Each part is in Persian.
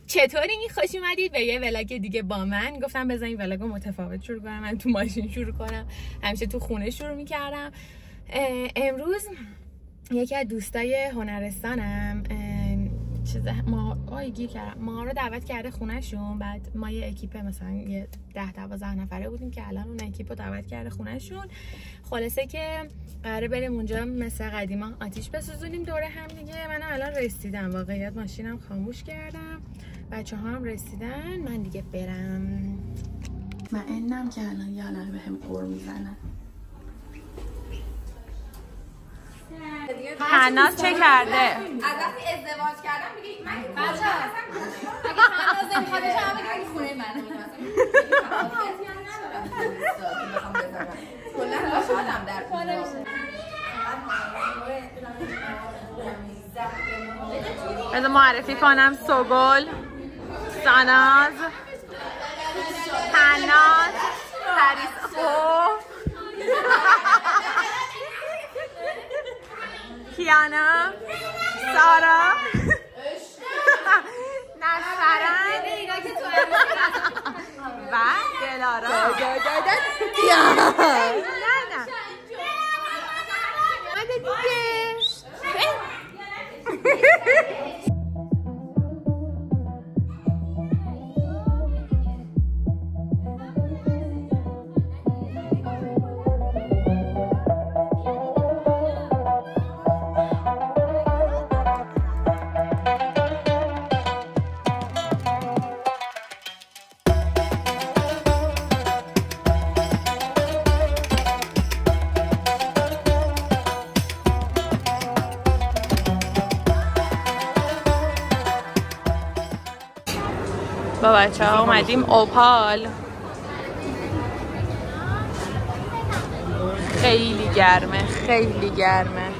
چطورین؟ خوش اومدید به یه ولاگ دیگه با من. گفتم بذار این ولاگو متفاوت شروع کنم. من تو ماشین شروع کنم، همیشه تو خونه شروع میکردم. امروز یکی از دوستای هنرستانم ما رو دعوت کرده خونهشون. بعد ما یه اکیپ مثلا یه 10-12 نفره بودیم که الان اون اکیپ رو دعوت کرده خونهشون. خلاصه که قراره بریم اونجا مثل قدیما آتیش بسوزونیم دور هم دیگه. من الان رسیدم، واقعیت ماشینم خاموش کردم، بچه ها هم رسیدن، من دیگه برم. من اینم که الان یالن به هم قور میزنن. حناز چه کرده؟ از وقتی ازدواج کردم میگه من بچه اگه حناز نمیخواد هم بگه خونه من کلا شادم در بذار معرفی کنم. سوگل، ساناز، حناز، پریسا، کیانا، سارا، نصرن و دلارا. با بچه ها اومدیم اوپال. خیلی گرمه، خیلی گرمه.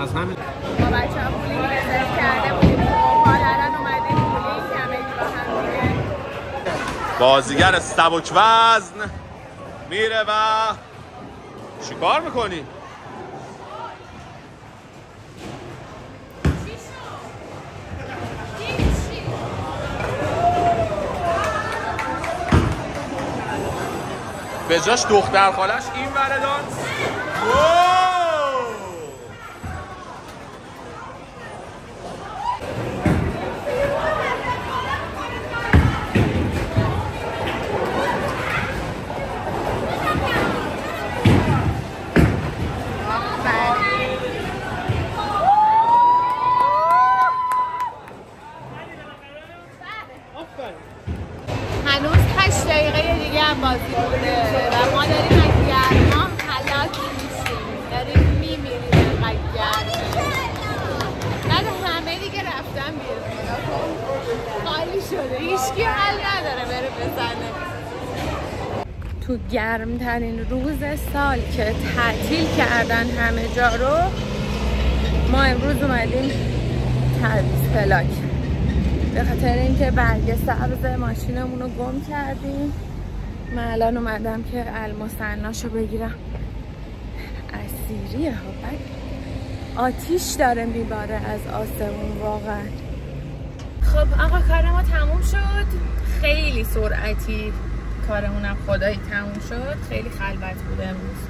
از همین با بچه ها بولینگ رزرو کرده بودیم اوپال، الان اومدیم بولینگ همه با هم دیگه. بازیگر سبک وزن میره و چیکار میکنی؟ به جاش دختر خالش این وره دانس. هنوز 8 دقیقه دیگه هم بازی بوده و ما داریم از گرما هلاک میشیم، داریم میمیریم از گرما. بعد همه دیگه رفتن بیرون، خالی شده، هیچکی حل نداره بره بزنه. تو گرمترین روز سال که تعطیل کردن همه جا رو، ما امروز اومدیم تعویض پلاک به خاطر اینکه برگ سبز ماشینمون رو گم کردیم. من الان اومدم که المثناشو بگیرم. اسیریه ها، آتیش داره میباره از آسمون واقعا. خب آقا کار ما تموم شد. خیلی سرعتی کارمونم خدایی تموم شد. خیلی خلوت بوده امروز.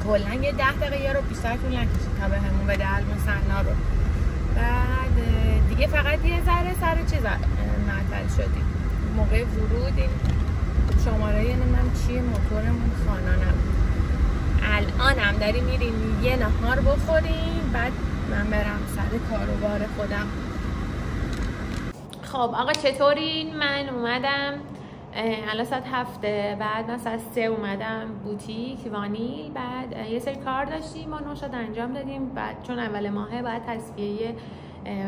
کلا یه 10 دقیقه یا رو بیشتر طول نکشید تا بهمون بده المثنا رو. بعد دیگه فقط یه ذره سر چیز معطل شدیم. موقع ورود این شماره نمیدونم چیه موتورمون خوانا نبود. الان هم داریم میریم یه نهار بخوریم، بعد من برم سر کاروبار خودم. خب آقا چطورین؟ من اومدم الان ساعت 7، بعد من ساعت 3 اومدم بوتیک وانیل. بعد یه سری کار داشتیم ما نوشاد انجام دادیم. بعد چون اول ماهه باید تصفیه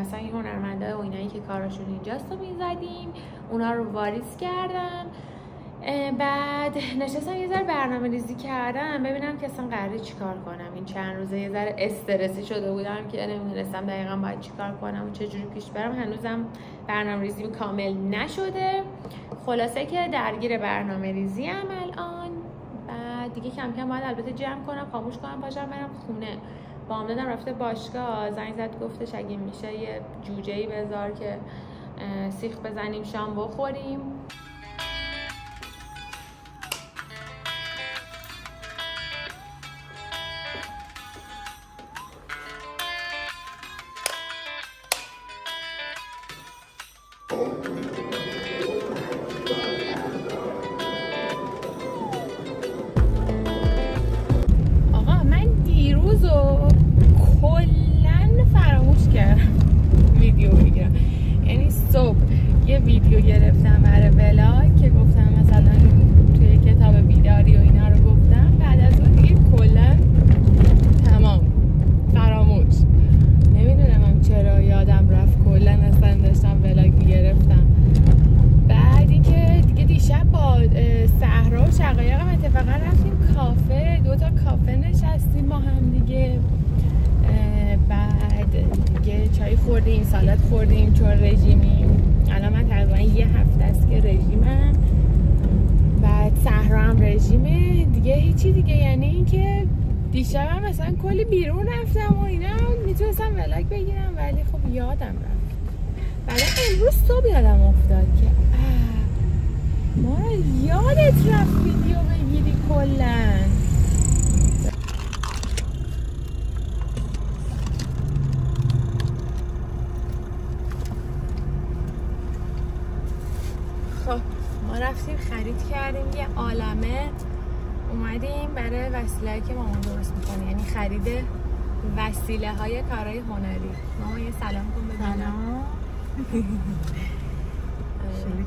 مثلا این هنرمنده و اینایی که کاراشون اینجاست رو میزدیم، اونا رو واریز کردم. بعد نشستم یه ذره برنامه ریزی کردم ببینم که اصلا قراره چیکار کنم. این چند روزه یه ذره استرسی شده بودم که نمیدونستم دقیقاً باید چیکار کنم و چجوری پیش برم. هنوزم برنامه ریزی کامل نشده. خلاصه که درگیر برنامه ریزی ام الان. بعد دیگه کم کم باید البته جمع کنم، خاموش کنم، پاشم برم خونه. بام دادم رفته باشگاه، زنگ زد گفتش اگه میشه یه جوجه‌ای بذار که سیخ بزنیم شام بخوریم. آقا من دیروز رو کلن فراموش کردم ویدیو بگیرم. یعنی صبح یه ویدیو گرفتم برای ولاگ که گفتم مثلا توی کتاب بیداری و اینا رو گفتم، بعد از اون دیگه کلن تمام فراموش. نمیدونم هم چرا یادم رفت کلن اصلا داشتم ولاگ میگرفتم. بعد اینکه دیگه دیشب با صحرا و شقایقم اتفاقا رفتیم کافه، 2 تا کافه نشستیم با هم دیگه. بعد دیگه چای خوردیم، سالاد خوردیم چون رژیمیم. الان من تقریبا یه هفته است که رژیمم. بعد صحرا هم رژیمه دیگه، هیچی دیگه. یعنی اینکه دیشبم مثلا کلی بیرون رفتم و اینا، میتونستم ولاگ بگیرم ولی خب یادم رفت. بعد امروز صبح یادم افتاد که ما یادت رفت ویدیو بگیری کلن. خب ما رفتیم خرید کردیم یه عالمه، اومدیم برای وسیله‌ای که مامان درست میکنه، یعنی خرید وسیله های کارهای هنری. مامان یه سلام کن بزنم. سلام.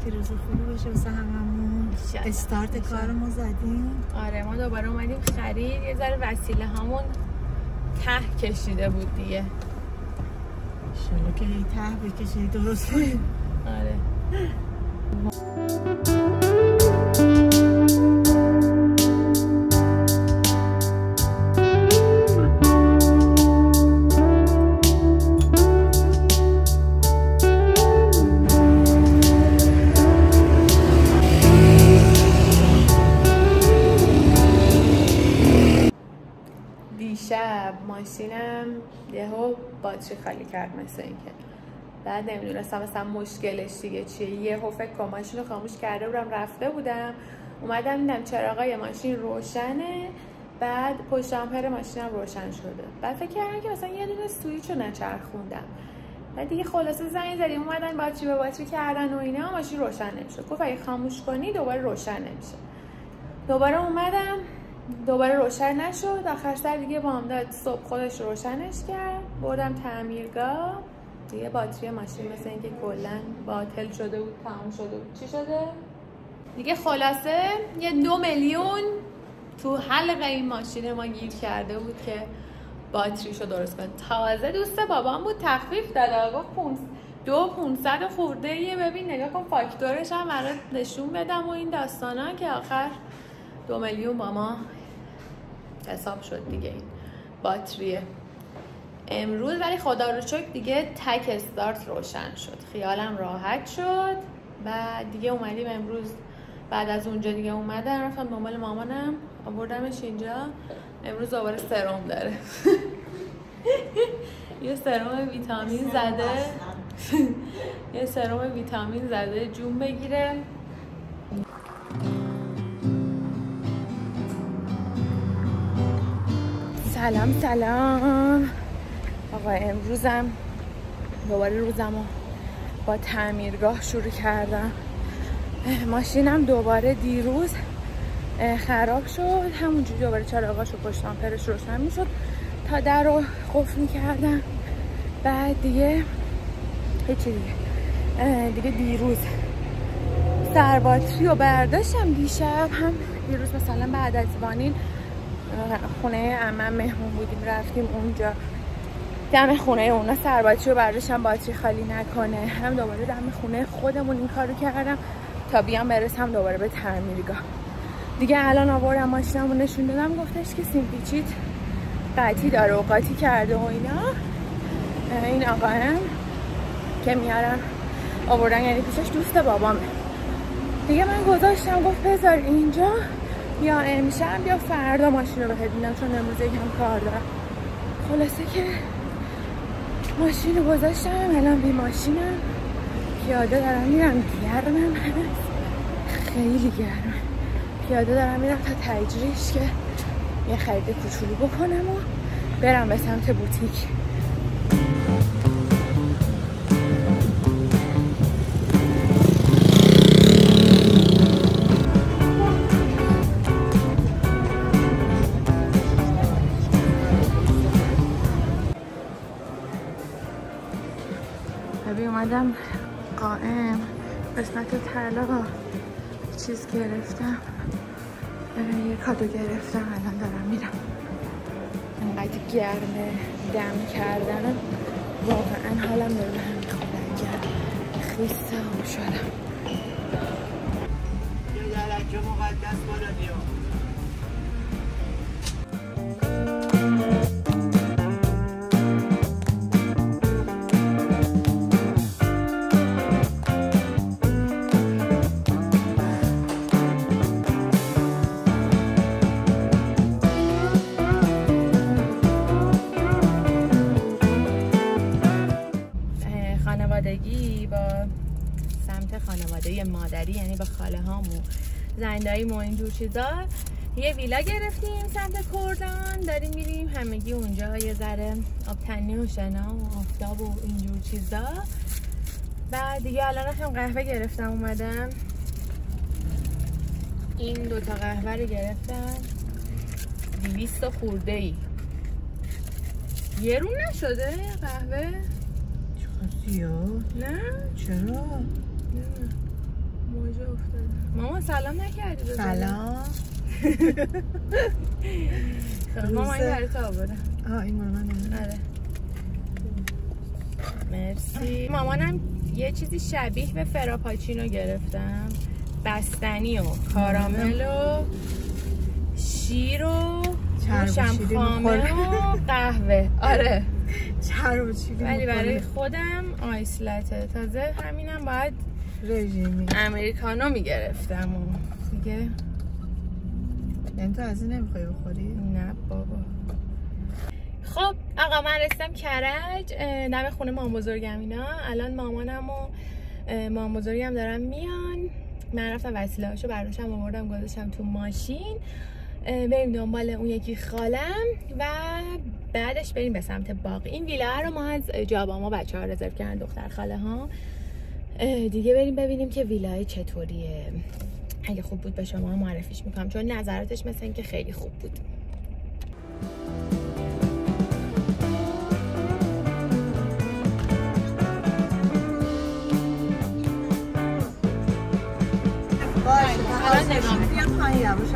که روز خوبی باشه واسه هممون. استارت کارمو زدیم. آره ما دوباره اومدیم خرید، یه ذره وسیله هامون ته کشیده بود دیگه. انشالله که هی ته بکشی درست کنیم. آره. دیشب ماشینم یهو باتری خالی کرد مثل اینکه. بعد نمیدونستم مثلا مشکلش دیگه چیه. یهو فکر کنم ماشین رو خاموش کرده بودم، رفته بودم اومدم دیدم چراغای ماشین روشنه، بعد پشت آمپر ماشینم روشن شده. بعد فکر کردم که مثلا یه دونه سوئیچ رو نچرخوندم. بعد دیگه خلاصه زنگ زدیم اومدن باتری به باتری کردن و اینا، ماشین روشن نمیشد. گفت اگه خاموش کنی دوباره روشن نمیشه. دوباره اومدم دوباره روشن نشد. آخر سر دیگه بامداد صبح خودش روشنش کرد، بردم تعمیرگاه. دیگه باتری ماشین مثل اینکه کلا باطل شده بود، تمام شده بود. چی شده؟ دیگه خلاصه یه 2 میلیون تو حلقه این ماشین ما گیر کرده بود که باتریشو درست کنه. تازه دوست بابام بود تخفیف داده، گفت 2500 خورده یه، ببین نگاه کن فاکتورش هم برات نشون بدم و این داستانا، که آخر 2 میلیون با ما حساب شد دیگه این باتریه. امروز ولی خدا رو شکر دیگه تک استارت روشن شد، خیالم راحت شد. بعد دیگه اومدیم امروز، بعد از اونجا دیگه اومدم رفتم دنبال مامانم، آوردمش اینجا. امروز دوباره سرم داره. یه سرم ویتامین زده. یه سرم ویتامین زده جون بگیره. سلام آقا، امروزم دوباره روزمو با تعمیرگاه شروع کردم. ماشینم دوباره دیروز خراب شد، همونجوری دوباره چراغاش و پشت آمپرش روشن میشد تا در رو قفل میکردم. بعد دیگه هیچی دیگه دیروز سرباتری رو برداشتم. دیشب هم دیروز مثلا بعد از وانین خونه عمم مهمون بودیم، رفتیم اونجا دم خونه اونا سرباتری رو برداشتم باتری خالی نکنه. هم دوباره دم خونه خودمون این کارو کردم تا بیام برسم دوباره به تعمیرگاه. دیگه الان آوردم ماشینمو نشون دادم، گفتش که سیمپیچیت قطعی داره و قاطی کرده و اینا. این آقایم که میارن آوردن، یعنی پیشش دوست بابامه. دیگه من گذاشتم، گفت بذار اینجا یا امشب یا فردا ماشین رو بهت میدم، چون امروز یکم کار دارم. خلاصه که ماشین رو گذاشتم، الان بی ماشینم پیاده دارم میرم. گرمم خیلی گرمه. پیاده دارم میرم تا تجریش که یه خرید کوچولو بکنم و برم به سمت بوتیک. اومدم قائم قسمت طلا چیز گرفتم، یه کادو گرفتم، الان دارم میرم. انقدر گرمه دم کردنم واقعا حالم داره به هم میخوره. گرم خیستم شدم. با سمت خانواده مادری، یعنی با خاله هامو زنداییم و اینجور چیزا، یه ویلا گرفتیم سمت کردان. داریم میریم همگی اونجا، یه ذره آبتنی و شنا و آفتاب و اینجور چیزا. بعد دیگه الان هم قهوه گرفتم اومدم. این دوتا قهوه رو گرفتم 200 خورده ای. یه رو نشده قهوه؟ نه چرا؟ نه موجه افتاده. ماما سلام نکردی؟ سلام. ماما این برای تا آورده. این مامانه. آره مرسی. مامانم یه چیزی شبیه به فراپاچینو گرفتم، بستنی و کارامل و شیر و شمخامه و قهوه. آره ولی برای خودم آیس لته. تازه همینم باید رژیمی امریکانو میگرفتم و دیگه. یعنی تو از این نمیخوای بخوری؟ نه بابا. خب آقا من رسیدم کرج، دم خونه مام بزرگم اینا. الان مامانم و مام بزرگم دارن میان. من رفتم وسیله هاشو برداشتم آوردم گذاشتم تو ماشین. بریم دنبال اون یکی خالم و بعدش بریم به سمت باغ. این ویلا رو ما از جاباما بچه ها رزرو کردن، دختر خاله ها. دیگه بریم ببینیم که ویلای چطوریه. اگه خوب بود به شما معرفیش میکنم، چون نظراتش مثل این که خیلی خوب بود. الان نگاه می‌کنم پایین یواش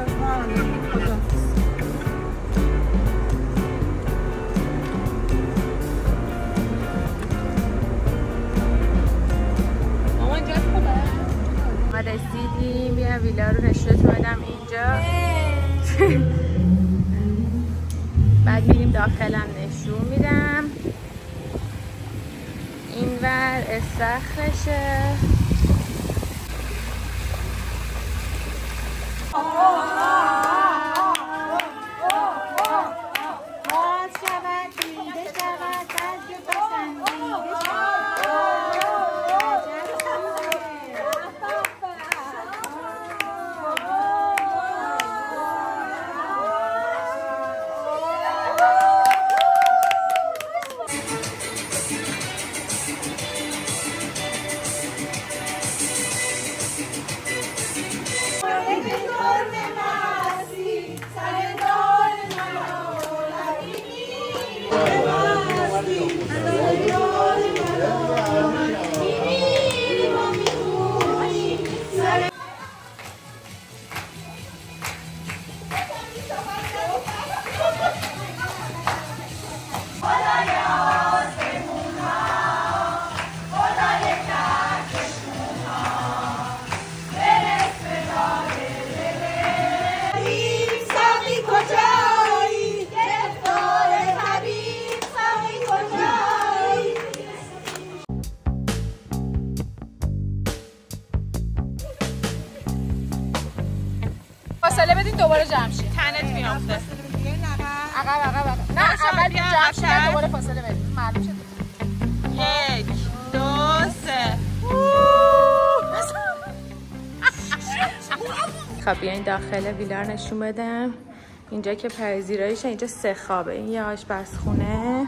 مامان جات خوبه؟ ما رسیدیم، بیا ویلا رو نشونت بدم اینجا. بعد میریم داخلم نشون میدم. اینور استخرشه. رفته. عقب نه اول جمع شد دوباره فاصله بدید معلوم شد 1 2 3 خب بیاین داخل ویلا رو نشون بدم. اینجا که پذیراییشه، اینجا 3 خوابه. این یه آشپزخونه،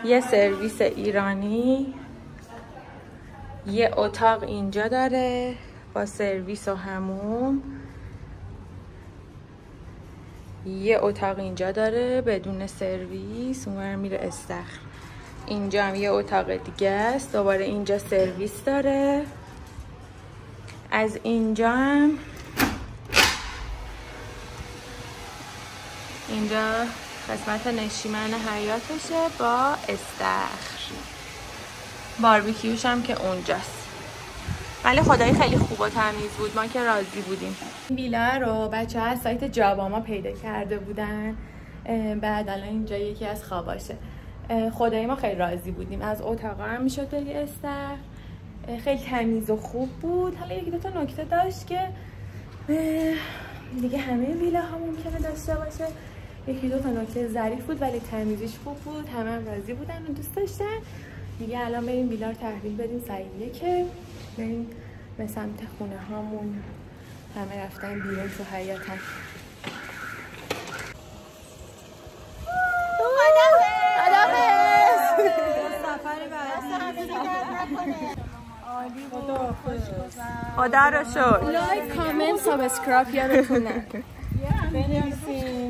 یه سرویس ایرانی، یه اتاق اینجا داره با سرویس و حموم، یه اتاق اینجا داره بدون سرویس، اونور میره استخر. اینجا هم یه اتاق دیگه است، دوباره اینجا سرویس داره. از اینجا هم اینجا قسمت نشیمن حیاتشه با استخر. باربیکیوش هم که اونجاست. ولی خدایی خیلی خوب و تمیز بود، ما که راضی بودیم. این ویلا رو بچه‌ها از سایت جاباما پیدا کرده بودن. بعد الان اینجا یکی از خواباشه. خدایی ما خیلی راضی بودیم. از اتاقا هم میشد بری استخر. خیلی تمیز و خوب بود. حالا یکی دو تا نکته داشت که دیگه همه ویلاها ممکنه داشته باشه. یکی دو تا نکته ظریف بود ولی تمیزیش خوب بود. همه هم راضی بودن و دوست داشتن. دیگه الان بریم ویلا رو تحویل بدیم سعیده که بریم به سمت خونه هامون. همه رفتن بیرون تو حیاطن. خدا رو شکر. لایک، کامنت، سابسکرایب یادتونه.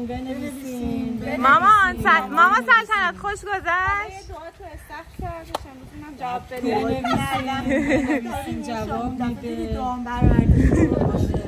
بنویسین. ماما سلطنت خوش گذشت. دعا تو استخر کردش امروز من جواب بده. بنویسین جواب میده. دعا برآورده باشه.